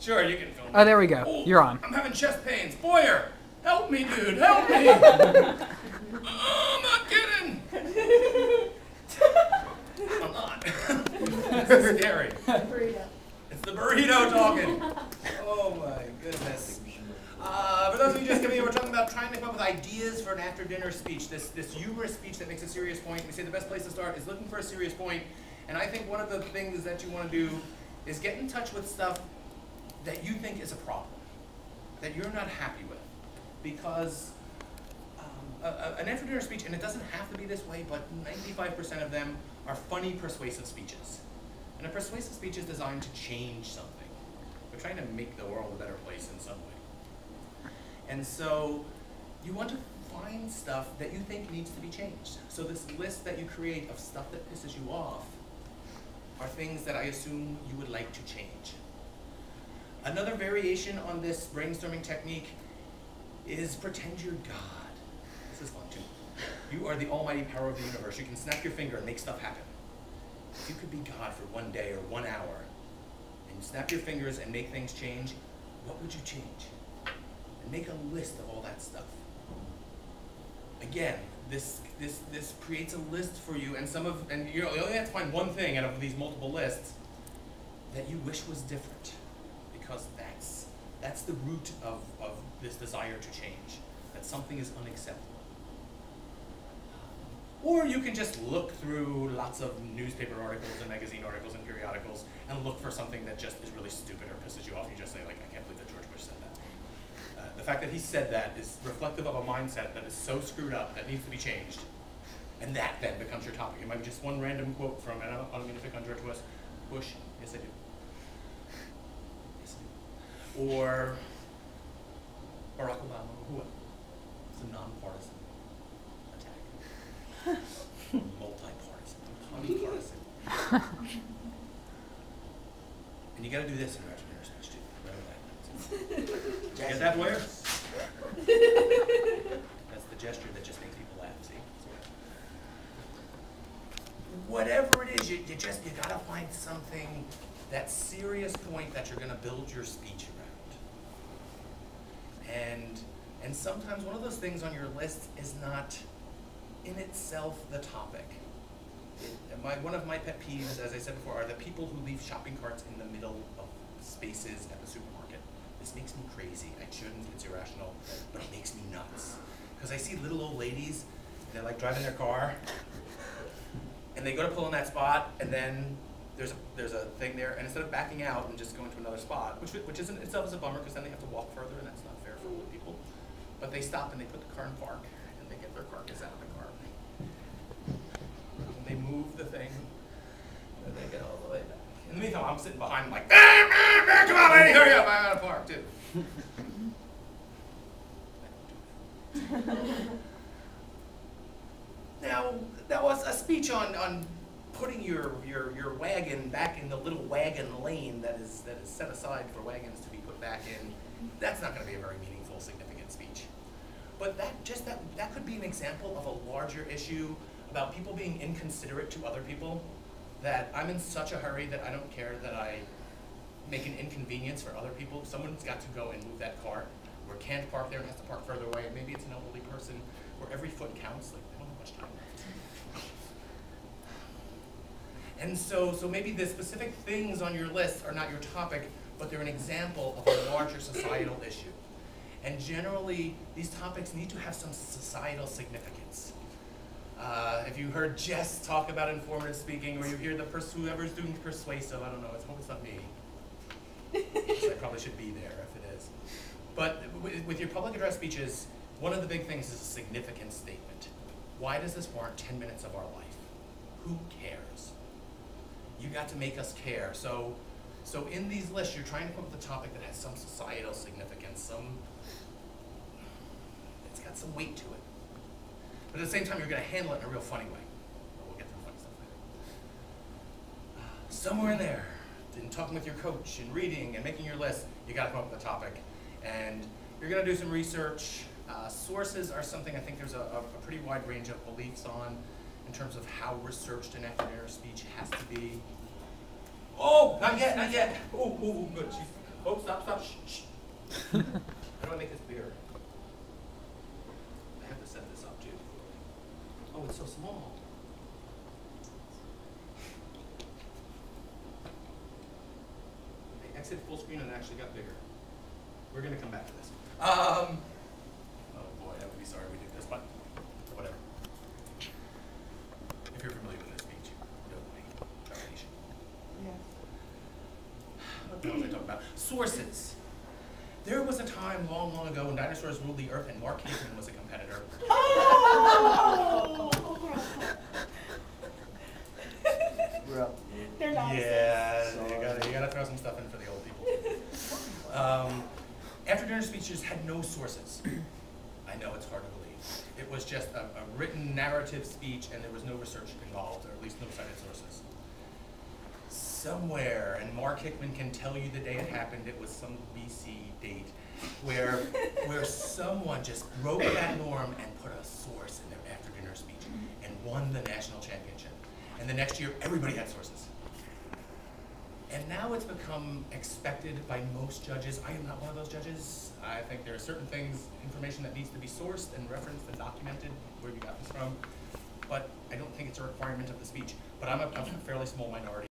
Sure, you can film me. Oh, there we go. Oh, You're on. I'm having chest pains. Boyer, help me, dude. Help me. Oh, I'm not kidding. I'm not. This is scary. Burrito. It's the burrito talking. Oh, my goodness. For those of you just coming in, we're talking about trying to come up with ideas for an after-dinner speech, this humorous speech that makes a serious point. We say the best place to start is looking for a serious point, and I think one of the things that you want to do is get in touch with stuff that you think is a problem, that you're not happy with, because an after-dinner speech, and it doesn't have to be this way, but 95% of them are funny, persuasive speeches. And a persuasive speech is designed to change something. We're trying to make the world a better place in some way. And so you want to find stuff that you think needs to be changed. So this list that you create of stuff that pisses you off are things that I assume you would like to change. Another variation on this brainstorming technique is pretend you're God. This is fun too. You are the almighty power of the universe. You can snap your finger and make stuff happen. If you could be God for 1 day or 1 hour, and you snap your fingers and make things change, what would you change? And make a list of all that stuff. Again, this creates a list for you, and you only have to find one thing out of these multiple lists that you wish was different, because that's the root of this desire to change, that something is unacceptable. Or you can just look through lots of newspaper articles and magazine articles and periodicals and look for something that just is really stupid or pisses you off. You just say, like, I can't believe that George Bush said that. The fact that he said that is reflective of a mindset that is so screwed up that needs to be changed. And that then becomes your topic. It might be just one random quote from, and I don't mean to pick on George Bush. Yes, I do. Yes, I do. Or Barack Obama, or whoever. It's a nonpartisan attack. Multi-partisan, omnipartisan. And you got to do this in your after-dinner speech too. Get that, Blair? That's the gesture that just makes people laugh. See? Whatever it is, you got to find something, that serious point that you're going to build your speech around. And sometimes one of those things on your list is not in itself the topic. One of my pet peeves, as I said before, are the people who leave shopping carts in the middle of spaces at the supermarket. This makes me crazy. I shouldn't, it's irrational, but it makes me nuts. Because I see little old ladies, and they're like driving their car, and they go to pull in that spot, and then there's a thing there, and instead of backing out and just going to another spot, which isn't itself is a bummer, because then they have to walk further, and that's not fair for old people. But they stop and they put the car in park, and they get their carcass out of the car. And they move the thing, and they get all the way back. In the meantime, I'm sitting behind them like, come on, lady, hurry up, I'm out of park, too. Now a speech on putting your wagon back in the little wagon lane that is set aside for wagons to be put back in, that's not going to be a very meaningful, significant speech. But that could be an example of a larger issue about people being inconsiderate to other people, that I'm in such a hurry that I don't care that I make an inconvenience for other people. Someone's got to go and move that cart, or can't park there and has to park further away. Maybe it's an elderly person where every foot counts, like they don't have much time left. And so maybe the specific things on your list are not your topic, but they're an example of a larger societal issue. And generally, these topics need to have some societal significance. If you heard Jess talk about informative speaking, or you hear whoever's doing persuasive, I don't know, I hope it's not me. I probably should be there if it is. But with your public address speeches, one of the big things is a significant statement. Why does this warrant 10 minutes of our life? Who cares? You got to make us care. So in these lists, you're trying to come up with a topic that has some societal significance, it's got some weight to it. But at the same time, you're going to handle it in a real funny way. We'll get to the funny stuff later. Somewhere in there, in talking with your coach and reading and making your list, you got to come up with a topic. And you're going to do some research. Sources are something I think there's a pretty wide range of beliefs on in terms of how researched an after-dinner speech has to be. Oh, not yet, not yet. Oh, good. Folks, stop, shh. How do I make this bigger? I have to set this up too. Oh, it's so small. I exit full screen and it actually got bigger. We're gonna come back to this. Oh boy, I would be sorry we did this, but whatever. If you're familiar with this speech, you know my trepidation. Yes. What the hell was I talking about? Sources. There was a time long, long ago when dinosaurs ruled the earth and Mark Hickman was a competitor. Oh! We're up. They're not. Yeah, you gotta throw some stuff in for the old people. After dinner speeches had no sources. I know it's hard to believe. It was just a written narrative speech and there was no research involved, or at least no cited sources. Somewhere, and Mark Hickman can tell you the day it happened, it was some BC date, where someone just broke that norm and put a source in their after dinner speech and won the national championship. And the next year, everybody had sources. And now it's become expected by most judges. I am not one of those judges. I think there are certain things, information that needs to be sourced and referenced and documented, where you got this from. But I don't think it's a requirement of the speech. But I'm a fairly small minority.